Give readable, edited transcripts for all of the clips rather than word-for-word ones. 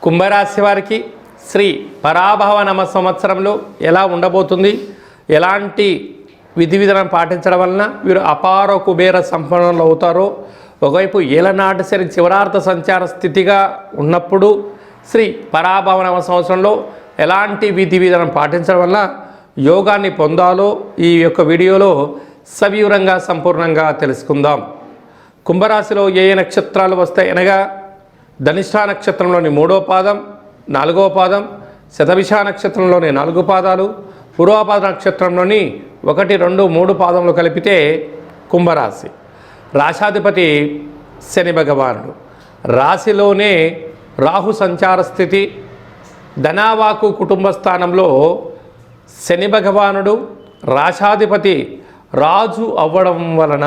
కుంభరాశి వారికి శ్రీ పరాభవ నమ సంవత్సరంలో ఎలా ఉండబోతుంది, ఎలాంటి విధి విధానం పాటించడం వలన వీరు అపార కుబేర సంపన్నులు అవుతారో, ఒకవైపు ఏలనాటి శని చివరార్థ సంచార స్థితిగా ఉన్నప్పుడు శ్రీ పరాభవ నవ సంవత్సరంలో ఎలాంటి విధి విధానం పాటించడం వల్ల యోగాన్ని పొందాలో ఈ యొక్క వీడియోలో సవివరంగా సంపూర్ణంగా తెలుసుకుందాం. కుంభరాశిలో ఏ నక్షత్రాలు వస్తాయి అనగా ధనిష్ఠా నక్షత్రంలోని 3వ పాదం, 4వ పాదం, శతభిష నక్షత్రంలోని 4 పాదాలు, పూర్వపాద నక్షత్రంలోని 1, 2, 3 పాదములు కలిపితే కుంభరాశి. రాశాధిపతి శని భగవానుడు. రాశిలోనే రాహు సంచార స్థితి. ధనావాకు కుటుంబ స్థానంలో శని భగవానుడు రాశాధిపతి రాజు అవ్వడం వలన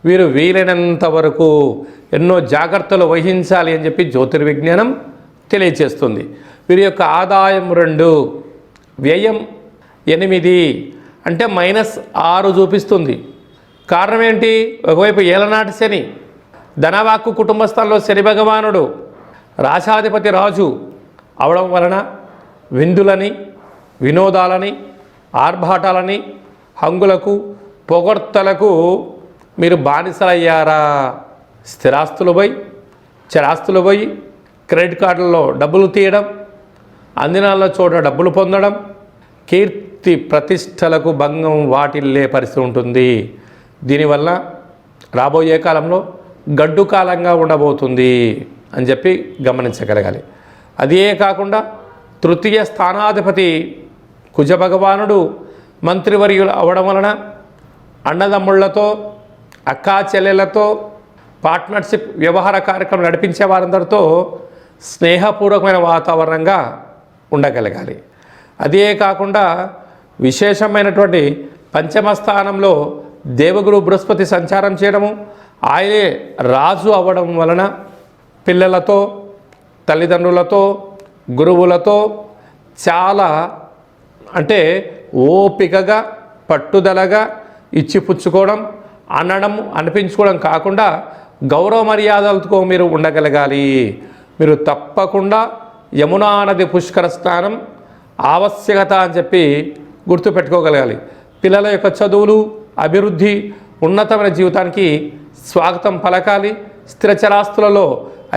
వీరు వీలైనంత వరకు ఎన్నో జాగ్రత్తలు వహించాలి అని చెప్పి జ్యోతిర్విజ్ఞానం తెలియచేస్తుంది. వీరి యొక్క ఆదాయం 2, వ్యయం 8 అంటే -6 చూపిస్తుంది. కారణం ఏంటి? ఒకవైపు ఏలనాటి శని, ధనవాక్కు కుటుంబ స్థలంలో శని భగవానుడు రాశాధిపతి రాజు అవడం వలన విందులని, వినోదాలని, ఆర్భాటాలని, హంగులకు, పొగడ్తలకు మీరు బానిసలయ్యారా? స్థిరాస్తులు పోయి, చరాస్తులు పోయి, క్రెడిట్ కార్డులలో డబ్బులు తీయడం, అందినాల చోట డబ్బులు పొందడం, కీర్తి ప్రతిష్టలకు భంగం వాటిల్లే పరిస్థితి ఉంటుంది. దీనివల్ల రాబోయే కాలంలో గడ్డు కాలంగా ఉండబోతుంది అని చెప్పి గమనించగలగాలి. అదే కాకుండా తృతీయ స్థానాధిపతి కుజ భగవానుడు మంత్రివర్యులు అవడం వలన అన్నదమ్ముళ్లతో, అక్కా చెల్లెలతో పార్ట్నర్షిప్ వ్యవహార కార్యక్రమం నడిపించే వారందరితో స్నేహపూర్వకమైన వాతావరణంగా ఉండగలగాలి. అదే కాకుండా విశేషమైనటువంటి పంచమ స్థానంలో దేవగురు బృహస్పతి సంచారం చేయడము, ఆయనే రాజు అవ్వడం వలన పిల్లలతో, తల్లిదండ్రులతో, గురువులతో చాలా అంటే ఓపికగా, పట్టుదలగా ఇచ్చిపుచ్చుకోవడం, అనడం, అనిపించుకోవడం కాకుండా గౌరవ మర్యాదలతో మీరు ఉండగలగాలి. మీరు తప్పకుండా యమునా నది పుష్కర స్నానం ఆవశ్యకత అని చెప్పి గుర్తుపెట్టుకోగలగాలి. పిల్లల యొక్క చదువులు, అభివృద్ధి, ఉన్నతమైన జీవితానికి స్వాగతం పలకాలి. స్థిరచరాస్తులలో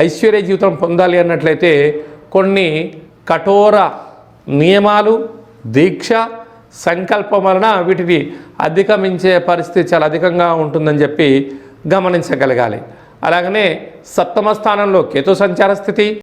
ఐశ్వర్య జీవితం పొందాలి అన్నట్లయితే కొన్ని కఠోర నియమాలు, దీక్ష, సంకల్పం వలన వీటిని అధిగమించే పరిస్థితి చాలా అధికంగా ఉంటుందని చెప్పి గమనించగలగాలి. అలాగనే సప్తమ స్థానంలో కేతు సంచార స్థితి,